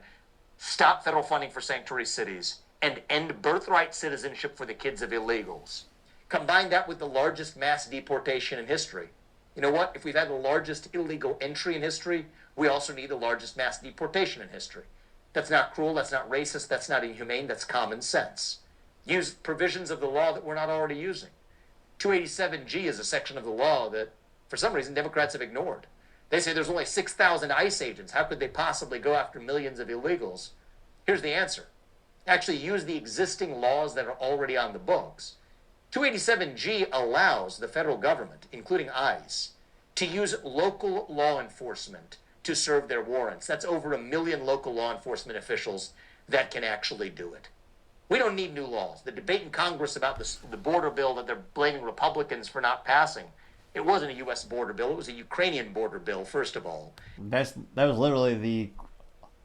stop federal funding for sanctuary cities, and end birthright citizenship for the kids of illegals. Combine that with the largest mass deportation in history. You know what? If we've had the largest illegal entry in history, we also need the largest mass deportation in history. That's not cruel, that's not racist, that's not inhumane, that's common sense. Use provisions of the law that we're not already using. 287G is a section of the law that, for some reason, Democrats have ignored. They say there's only 6,000 ICE agents. How could they possibly go after millions of illegals? Here's the answer. Actually use the existing laws that are already on the books. 287G allows the federal government, including ICE, to use local law enforcement to serve their warrants. That's over 1 million local law enforcement officials that can actually do it. We don't need new laws. The debate in Congress about the border bill that they're blaming Republicans for not passing, it wasn't a U.S. border bill. It was a Ukrainian border bill, first of all.
That was literally the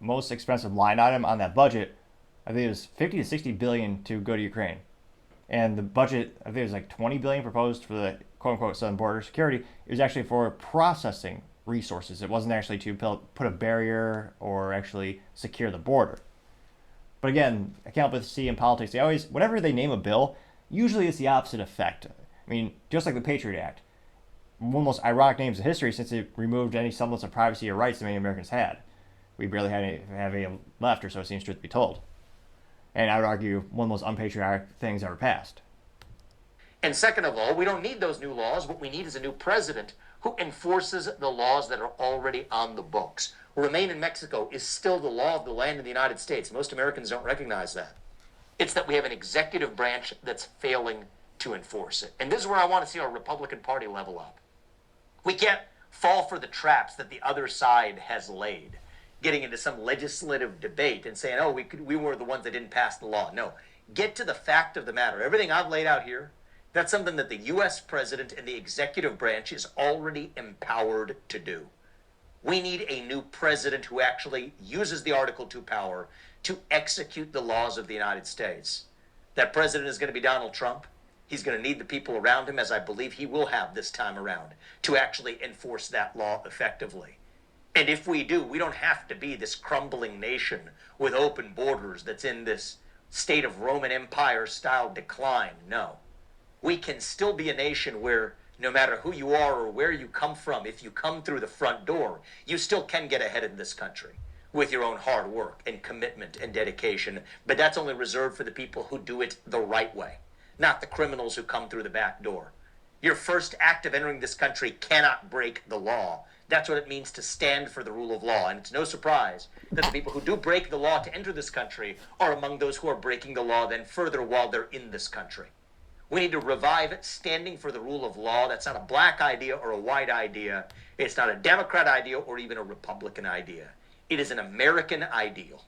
most expensive line item on that budget. I think it was 50 to 60 billion to go to Ukraine. And the budget, I think it was like 20 billion proposed for the quote-unquote southern border security. It was actually for processing resources. It wasn't actually to put a barrier or actually secure the border. But again, I can't help but see in politics, whenever they name a bill, usually it's the opposite effect. I mean, just like the Patriot Act. One of the most ironic names in history since it removed any semblance of privacy or rights that many Americans had. We barely have any left, or so it seems truth be told. And I would argue one of the most unpatriotic things ever passed.
And second of all, we don't need those new laws. What we need is a new president who enforces the laws that are already on the books. Remain in Mexico is still the law of the land in the United States. Most Americans don't recognize that. It's that we have an executive branch that's failing to enforce it. And this is where I want to see our Republican Party level up. We can't fall for the traps that the other side has laid, getting into some legislative debate and saying, oh, we were the ones that didn't pass the law. No, get to the fact of the matter. Everything I've laid out here, that's something that the U.S. president and the executive branch is already empowered to do. We need a new president who actually uses the Article 2 power to execute the laws of the United States. That president is going to be Donald Trump. He's going to need the people around him, as I believe he will have this time around, to actually enforce that law effectively. And if we do, we don't have to be this crumbling nation with open borders that's in this state of Roman Empire style decline. No. We can still be a nation where no matter who you are or where you come from, if you come through the front door, you still can get ahead in this country with your own hard work and commitment and dedication. But that's only reserved for the people who do it the right way, not the criminals who come through the back door. Your first act of entering this country cannot break the law. That's what it means to stand for the rule of law. And it's no surprise that the people who do break the law to enter this country are among those who are breaking the law then further while they're in this country. We need to revive standing for the rule of law. That's not a black idea or a white idea. It's not a Democrat idea or even a Republican idea. It is an American ideal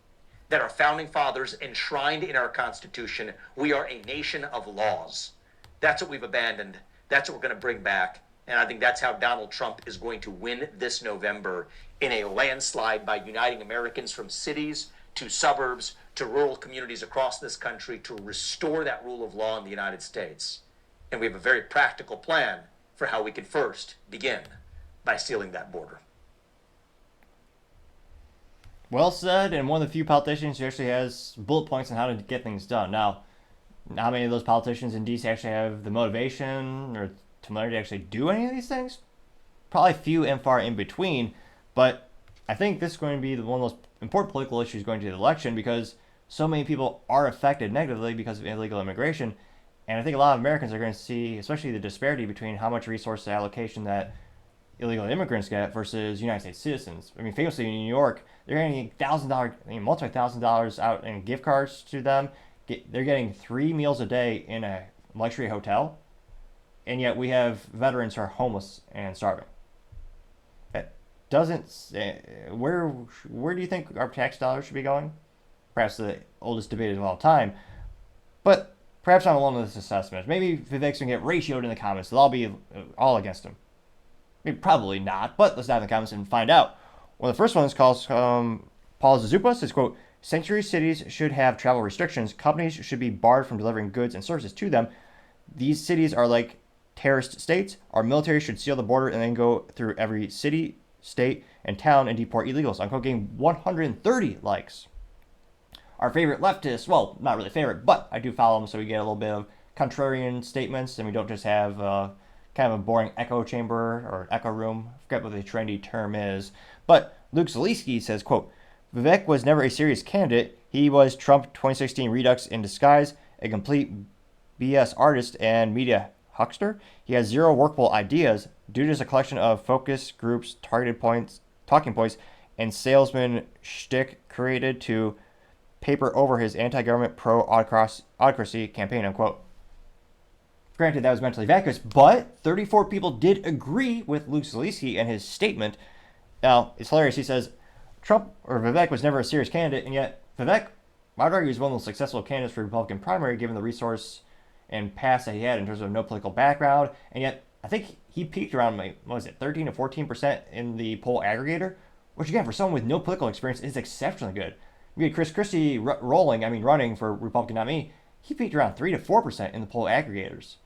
that our founding fathers enshrined in our Constitution. We are a nation of laws. That's what we've abandoned. That's what we're going to bring back. And I think that's how Donald Trump is going to win this November in a landslide by uniting Americans from cities to suburbs to rural communities across this country to restore that rule of law in the United States. And we have a very practical plan for how we can first begin by sealing that border.
Well said, and one of the few politicians who actually has bullet points on how to get things done. Now, how many of those politicians in DC actually have the motivation or familiarity to actually do any of these things? Probably few and far in between, but I think this is going to be one of the most important political issues going to the election because so many people are affected negatively because of illegal immigration, and I think a lot of Americans are going to see, especially the disparity between how much resource allocation that illegal immigrants get versus United States citizens. I mean, famously in New York, they're getting $1,000, multi-$1,000 out in gift cards to them. They're getting 3 meals a day in a luxury hotel, and yet we have veterans who are homeless and starving. That doesn't. Where do you think our tax dollars should be going? Perhaps the oldest debate of all time, but perhaps I'm alone with this assessment. Maybe Vivek's gonna get ratioed in the comments. They'll all be all against him. Maybe probably not, but let's dive in the comments and find out. One of the first ones calls Paul Zazupa says, quote, sanctuary cities should have travel restrictions. Companies should be barred from delivering goods and services to them. These cities are like terrorist states. Our military should seal the border and then go through every city, state, and town and deport illegals. Unquote, getting 130 likes. Our favorite leftist, well, not really favorite, but I do follow them so we get a little bit of contrarian statements and we don't just have kind of a boring echo chamber or echo room. I forget what the trendy term is. But Luke Zaleski says, quote, Vivek was never a serious candidate. He was Trump 2016 Redux in disguise, a complete BS artist and media huckster. He has zero workable ideas. Dude is a collection of focus groups, targeted points, talking points, and salesman shtick created to paper over his anti-government pro-autocracy campaign, unquote. Granted, that was mentally vacuous, but 34 people did agree with Luke Zaleski and his statement. Now, it's hilarious. He says, Trump or Vivek was never a serious candidate, and yet Vivek, I would argue, is one of the most successful candidates for the Republican primary, given the resource and past that he had in terms of no political background, and yet I think he peaked around, 13 to 14% in the poll aggregator, which again, for someone with no political experience, is exceptionally good. We had Chris Christie running for Republican nominee. He peaked around 3 to 4% in the poll aggregators.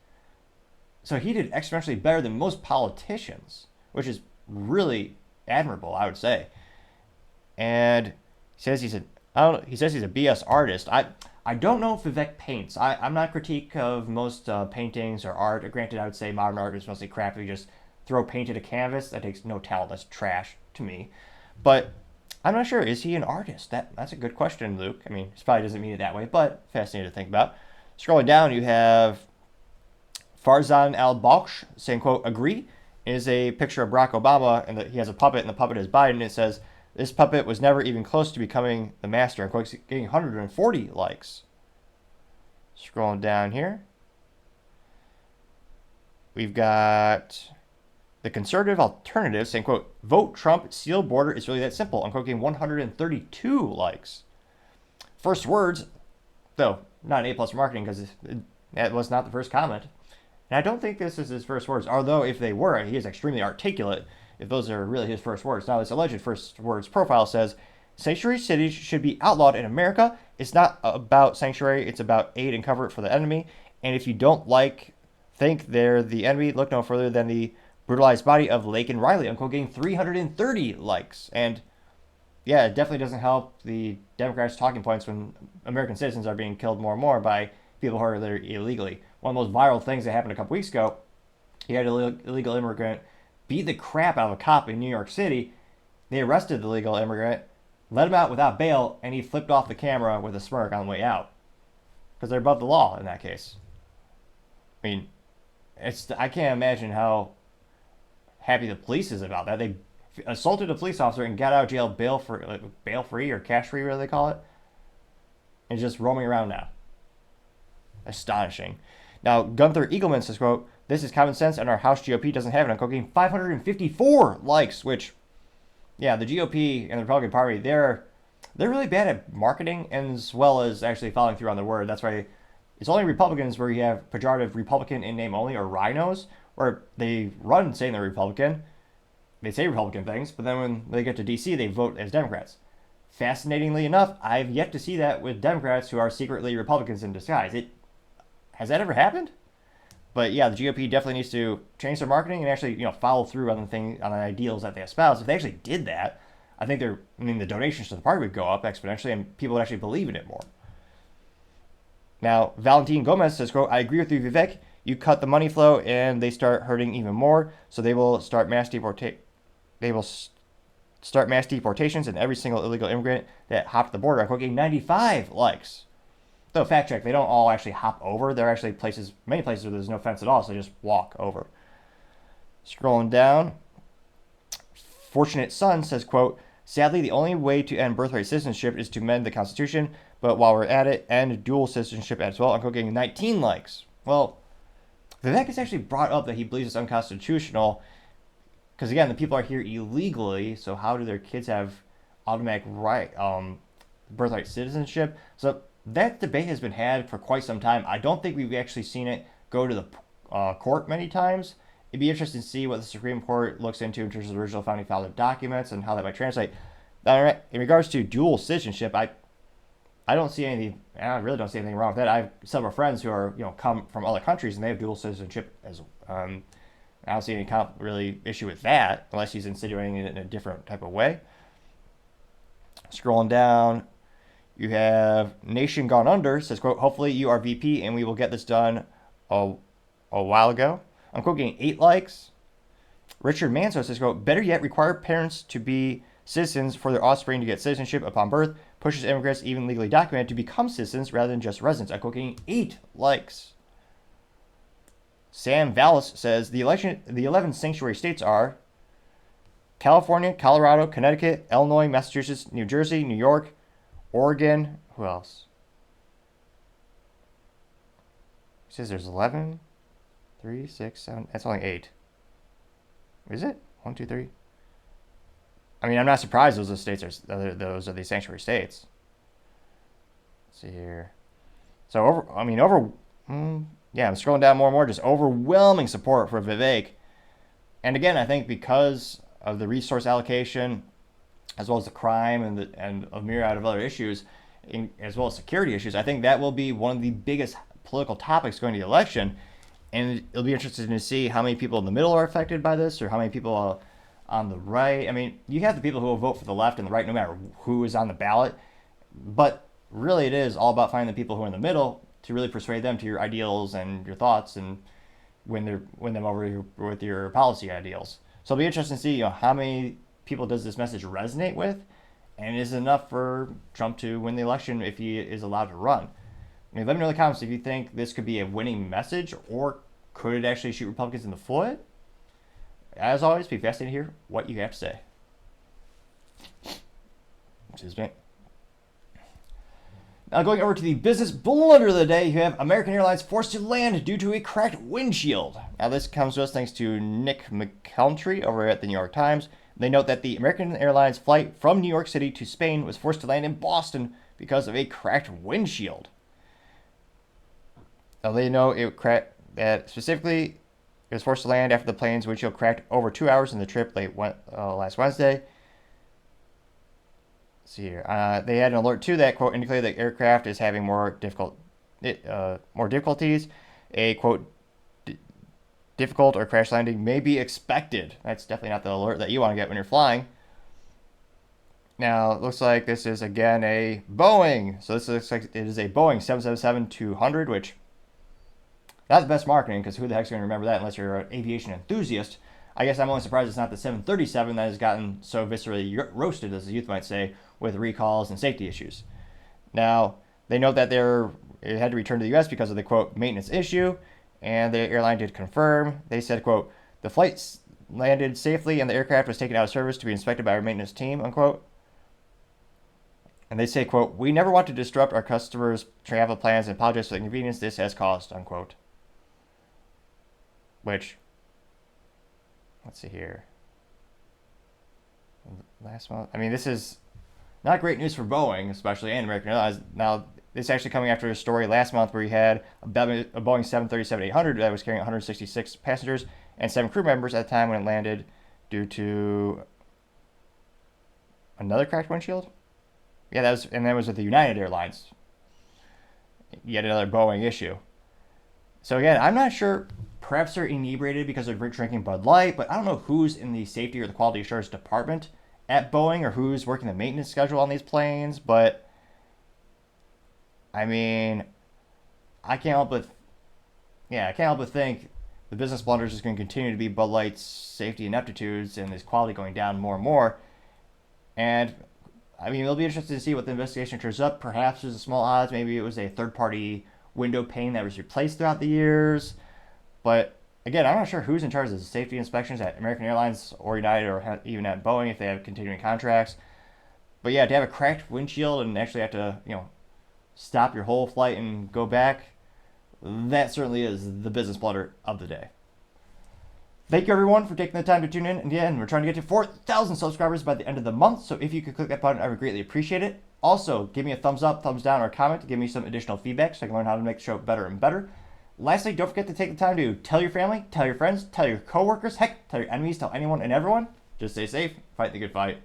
So he did exponentially better than most politicians, which is really admirable, I would say. And he says he's a BS artist. I don't know if Vivek paints. I'm not a critique of most paintings or art. Granted, I would say modern art is mostly crap. If you just throw paint at a canvas, that takes no talent. That's trash to me. But I'm not sure. Is he an artist? That's a good question, Luke. I mean, he probably doesn't mean it that way, but fascinating to think about. Scrolling down, you have Farzan Al-Balkh saying, quote, agree, is a picture of Barack Obama, and he has a puppet, and the puppet is Biden, and it says, this puppet was never even close to becoming the master, unquote, getting 140 likes. Scrolling down here. We've got the conservative alternative saying, quote, vote Trump, seal border, it's really that simple, unquote, getting 132 likes. First words, though, not an A+ marketing because that was not the first comment. And I don't think this is his first words, although if they were, he is extremely articulate if those are really his first words. Now, this alleged first words profile says, sanctuary cities should be outlawed in America. It's not about sanctuary, it's about aid and comfort for the enemy. And if you don't think they're the enemy, look no further than the brutalized body of Lake and Riley, unquote, getting 330 likes. And yeah, it definitely doesn't help the Democrats' talking points when American citizens are being killed more and more by people who are there illegally. One of the most viral things that happened a couple weeks ago, you had an illegal immigrant beat the crap out of a cop in New York City. They arrested the illegal immigrant, let him out without bail, and he flipped off the camera with a smirk on the way out. Because they're above the law in that case. I mean, I can't imagine how happy the police is about that. They assaulted a police officer and got out of jail bail free or cash free, whatever they call it, and just roaming around now. Astonishing. Now, Gunther Eagleman says, quote, "This is common sense and our House GOP doesn't have it," on cocaine. 554 likes, which, yeah, the GOP and the Republican Party, they're really bad at marketing as well as actually following through on their word. That's why it's only Republicans where you have pejorative Republican in name only, or rhinos, where they run saying they're Republican. They say Republican things, but then when they get to D.C., they vote as Democrats. Fascinatingly enough, I've yet to see that with Democrats who are secretly Republicans in disguise. Has that ever happened? But yeah, the GOP definitely needs to change their marketing and actually, follow through on the ideals that they espouse. If they actually did that, I think the donations to the party would go up exponentially and people would actually believe in it more. Now, Valentin Gomez says, quote, "I agree with you, Vivek. You cut the money flow and they start hurting even more, so they will start mass deportations and every single illegal immigrant that hopped the border." I'm quoting 95 likes. Though, fact check, they don't all actually hop over. There are actually many places where there's no fence at all, so they just walk over. Scrolling down, Fortunate Son says, quote, "Sadly, the only way to end birthright citizenship is to amend the Constitution, but while we're at it, end dual citizenship as well." I'm quoting 19 likes. Well, Vivek has actually brought up that he believes it's unconstitutional because, again, the people are here illegally, so how do their kids have automatic birthright citizenship? So that debate has been had for quite some time. I don't think we've actually seen it go to the court many times. It'd be interesting to see what the Supreme Court looks into in terms of the original founding father documents and how that might translate. Now, in regards to dual citizenship, I don't see anything. I really don't see anything wrong with that. I have several friends who are come from other countries and they have dual citizenship as. I don't see any really issue with that unless he's insinuating it in a different type of way. Scrolling down, you have Nation Gone Under says, quote, "Hopefully you are VP and we will get this done a while ago." I'm quoting 8 likes. Richard Manso says, quote, "Better yet, require parents to be citizens for their offspring to get citizenship upon birth, pushes immigrants, even legally documented, to become citizens rather than just residents." I'm quoting 8 likes. Sam Vallis says, the 11 sanctuary states are California, Colorado, Connecticut, Illinois, Massachusetts, New Jersey, New York, Oregon. Who else? He says there's 11, 3, 6, 7. That's only 8. Is it? 1, 2, 3. I mean, I'm not surprised those are the sanctuary states. Let's see here. So I'm scrolling down more and more, just overwhelming support for Vivek. And again, I think because of the resource allocation, as well as the crime and a myriad of other issues, as well as security issues, I think that will be one of the biggest political topics going to the election. And it'll be interesting to see how many people in the middle are affected by this, or how many people on the right. I mean, you have the people who will vote for the left and the right no matter who is on the ballot. But really it is all about finding the people who are in the middle to really persuade them to your ideals and your thoughts and win them over with your policy ideals. So it'll be interesting to see how many people does this message resonate with, and is it enough for Trump to win the election if he is allowed to run. I mean, let me know in the comments if you think this could be a winning message, or could it actually shoot Republicans in the foot? As always, be fascinated to hear what you have to say. Excuse me. Now going over to the business blunder of the day, you have American Airlines forced to land due to a cracked windshield. Now this comes to us thanks to Nick McKeltry over at the New York Times. They note that the American Airlines flight from New York City to Spain was forced to land in Boston because of a cracked windshield. Now they know that specifically it was forced to land after the plane's windshield cracked over 2 hours in the trip last Wednesday. Let's see here. They had an alert too that, quote, indicated that aircraft is having more difficulties. a, quote, difficult or crash landing may be expected. That's definitely not the alert that you want to get when you're flying. Now, it looks like this is, again, a Boeing. So this looks like it is a Boeing 777-200, which, not the best marketing, because who the heck's going to remember that unless you're an aviation enthusiast. I guess I'm only surprised it's not the 737 that has gotten so viscerally roasted, as the youth might say, with recalls and safety issues. Now, they note that it had to return to the U.S. because of the, quote, maintenance issue, and the airline did confirm. They said, quote, the flight landed safely and the aircraft was taken out of service to be inspected by our maintenance team, unquote. And they say, quote, we never want to disrupt our customers' travel plans and apologize for the inconvenience this has caused, unquote. Which, let's see here. Last month, I mean, this is not great news for Boeing, especially, and American Airlines. Now, this is actually coming after a story last month where you had a Boeing 737-800 that was carrying 166 passengers and 7 crew members at the time when it landed due to another cracked windshield. Yeah, that was with the United Airlines. Yet another Boeing issue. So again, I'm not sure. Perhaps they're inebriated because they're drinking Bud Light, but I don't know who's in the safety or the quality assurance department at Boeing or who's working the maintenance schedule on these planes. But I mean, I can't help but think the business blunders is going to continue to be Bud Light's safety ineptitudes and this quality going down more and more. And I mean, it'll be interesting to see what the investigation turns up. Perhaps there's a small odds. Maybe it was a third-party window pane that was replaced throughout the years. But again, I'm not sure who's in charge of the safety inspections at American Airlines or United or even at Boeing if they have continuing contracts. But yeah, to have a cracked windshield and actually have to, stop your whole flight and go back, that certainly is the business blunder of the day. Thank you, everyone, for taking the time to tune in. And again, we're trying to get to 4,000 subscribers by the end of the month. So if you could click that button, I would greatly appreciate it. Also, give me a thumbs up, thumbs down, or a comment to give me some additional feedback so I can learn how to make the show better and better. Lastly, don't forget to take the time to tell your family, tell your friends, tell your coworkers, heck, tell your enemies, tell anyone and everyone. Just stay safe, fight the good fight.